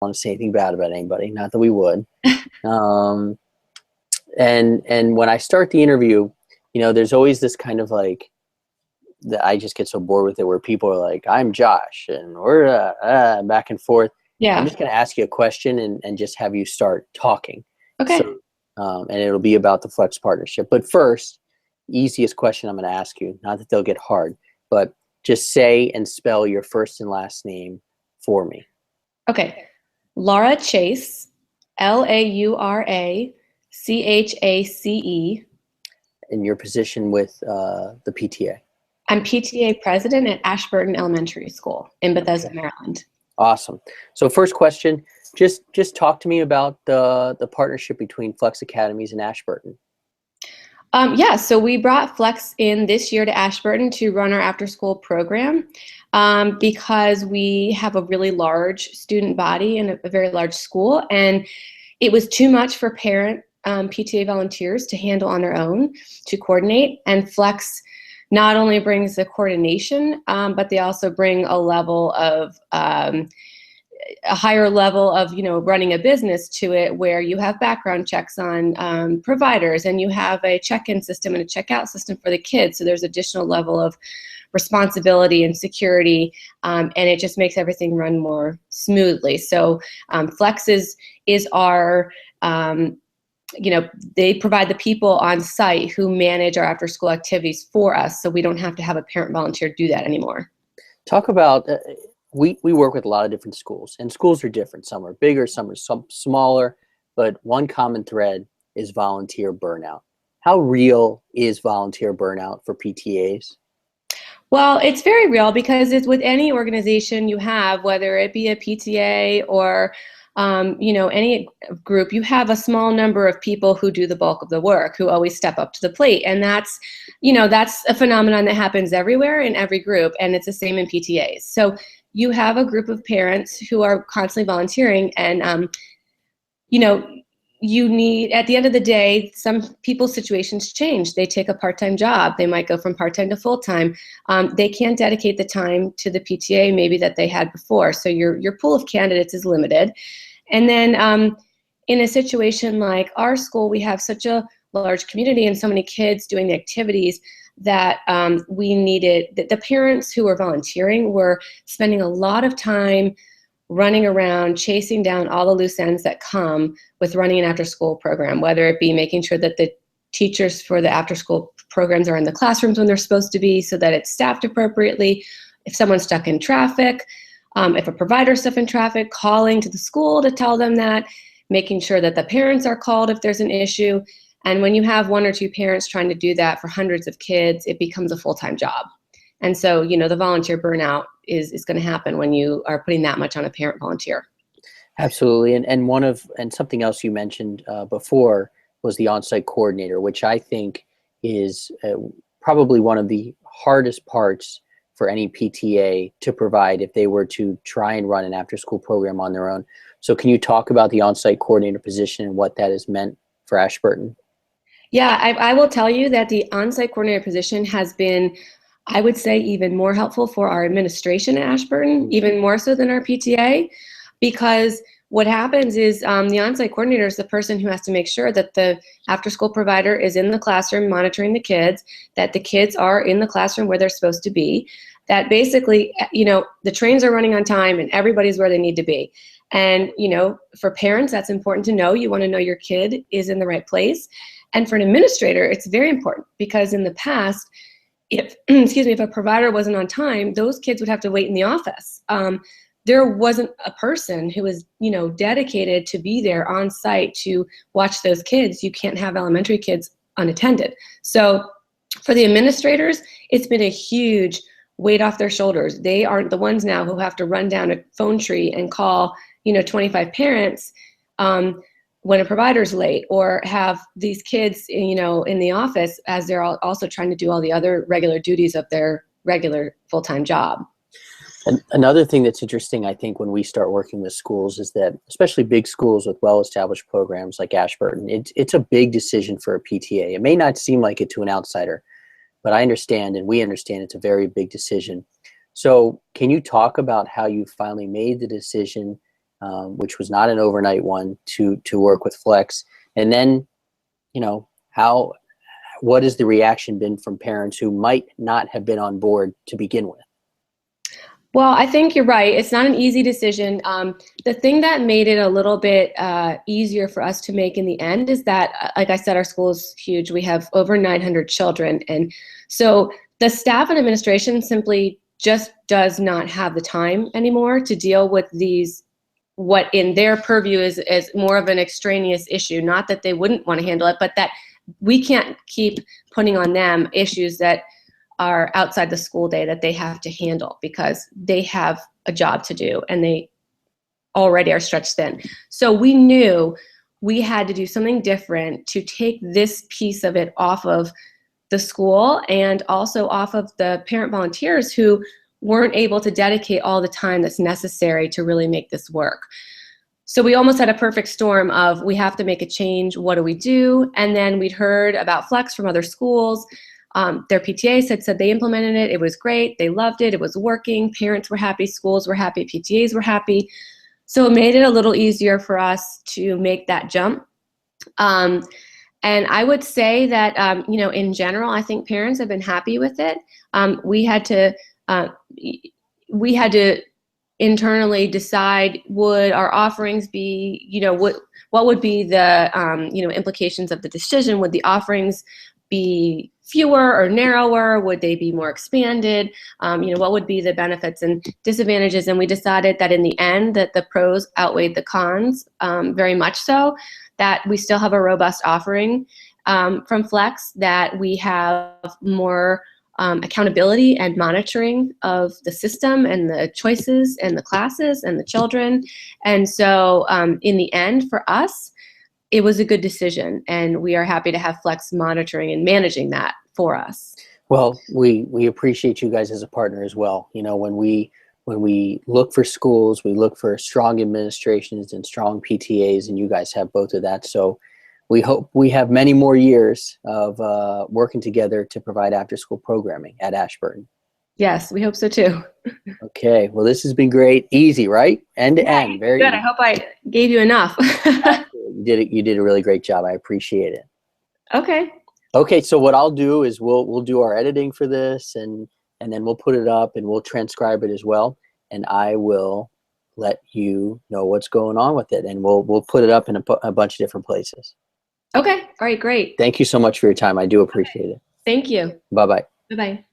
want to say anything bad about anybody, not that we would. Um, and when I start the interview, there's always this kind of like that I just get so bored with it where people are like, I'm Josh, and we're back and forth. I'm Yeah. just going to ask you a question and just have you start talking. Okay. So, and it'll be about the Flex partnership. But first, easiest question I'm going to ask you, not that they'll get hard, but just say and spell your first and last name for me. Okay. Laura Chase, Laurachace. In your position with the PTA. I'm PTA president at Ashburton Elementary School in Bethesda, Okay. Maryland. Awesome. So first question, just talk to me about the partnership between Flex Academies and Ashburton. Yeah, so we brought Flex in this year to Ashburton to run our after school program because we have a really large student body and a very large school, and it was too much for parent PTA volunteers to handle on their own, to coordinate. And Flex not only brings the coordination, but they also bring a higher level of running a business to it, where you have background checks on providers, and you have a check-in system and a checkout system for the kids. So there's additional level of responsibility and security, and it just makes everything run more smoothly. So Flex is our they provide the people on site who manage our after school activities for us, so we don't have to have a parent volunteer do that anymore. Talk about we work with a lot of different schools, and schools are different. Some are bigger, some are smaller, but one common thread is volunteer burnout. How real is volunteer burnout for PTAs? Well, it's very real because it's with any organization you have, whether it be a PTA or any group, you have a small number of people who do the bulk of the work, who always step up to the plate. And that's a phenomenon that happens everywhere in every group, and it's the same in PTAs. So you have a group of parents who are constantly volunteering, and you know, you need, at the end of the day, some people's situations change. They take a part-time job. They might go from part-time to full-time. They can't dedicate the time to the PTA maybe that they had before. So your pool of candidates is limited. And then in a situation like our school, we have such a large community and so many kids doing the activities that we needed, the parents who were volunteering were spending a lot of time running around, chasing down all the loose ends that come with running an after-school program, whether it be making sure that the teachers for the after-school programs are in the classrooms when they're supposed to be so that it's staffed appropriately, if someone's stuck in traffic, if a provider's stuck in traffic, calling to the school to tell them that, making sure that the parents are called if there's an issue. And when you have one or two parents trying to do that for hundreds of kids, it becomes a full-time job. And so, the volunteer burnout is going to happen when you are putting that much on a parent volunteer. Absolutely. And something else you mentioned before was the on-site coordinator, which I think is probably one of the hardest parts for any PTA to provide if they were to try and run an after-school program on their own. So can you talk about the on-site coordinator position and what that has meant for Ashburton? Yeah, I will tell you that the on-site coordinator position has been, I would say, even more helpful for our administration at Ashburton, even more so than our PTA, because what happens is the on-site coordinator is the person who has to make sure that the after-school provider is in the classroom monitoring the kids, that the kids are in the classroom where they're supposed to be, that basically, the trains are running on time and everybody's where they need to be. And, for parents, that's important to know. You want to know your kid is in the right place. And for an administrator, it's very important because in the past, if if a provider wasn't on time, those kids would have to wait in the office. There wasn't a person who was, dedicated to be there on site to watch those kids. You can't have elementary kids unattended. So for the administrators, it's been a huge weight off their shoulders. They aren't the ones now who have to run down a phone tree and call, 25 parents when a provider's late, or have these kids, in the office as they're also trying to do all the other regular duties of their regular full-time job. And another thing that's interesting, I think, when we start working with schools is that, especially big schools with well-established programs like Ashburton, it's a big decision for a PTA. It may not seem like it to an outsider, but I understand, and we understand, it's a very big decision. So can you talk about how you finally made the decision which was not an overnight one, to work with Flex. And then, you know, what has the reaction been from parents who might not have been on board to begin with? Well, I think you're right. It's not an easy decision. The thing that made it a little bit easier for us to make in the end is that, like I said, our school is huge. We have over 900 children. And so the staff and administration simply just does not have the time anymore to deal with these, what in their purview is more of an extraneous issue. Not that they wouldn't want to handle it, but that we can't keep putting on them issues that are outside the school day that they have to handle because they have a job to do and they already are stretched thin. So we knew we had to do something different to take this piece of it off of the school and also off of the parent volunteers who weren't able to dedicate all the time that's necessary to really make this work. So we almost had a perfect storm of we have to make a change, what do we do? And then we'd heard about Flex from other schools. Their PTAs had said they implemented it. It was great. They loved it. It was working. Parents were happy. Schools were happy. PTAs were happy. So it made it a little easier for us to make that jump. And I would say that, you know, in general, I think parents have been happy with it. We had to internally decide, would our offerings be, you know, what would be the, you know, implications of the decision? Would the offerings be fewer or narrower? Would they be more expanded? You know, what would be the benefits and disadvantages? And we decided that in the end that the pros outweighed the cons, very much so, that we still have a robust offering from Flex, that we have more accountability and monitoring of the system and the choices and the classes and the children. And so in the end, for us, it was a good decision, and we are happy to have Flex monitoring and managing that for us. Well, we appreciate you guys as a partner as well. You know, when we look for schools, we look for strong administrations and strong PTAs, and you guys have both of that. So we hope we have many more years of working together to provide after-school programming at Ashburton. Yes, we hope so too. Okay, well, this has been great. Easy, right? End to end. Very good. I hope I gave you enough. You did a really great job. I appreciate it. Okay. Okay, so what I'll do is we'll do our editing for this, and then we'll put it up and we'll transcribe it as well. And I will let you know what's going on with it, and we'll put it up in a bunch of different places. Okay. All right. Great. Thank you so much for your time. I do appreciate it. Thank you. Bye-bye. Bye-bye.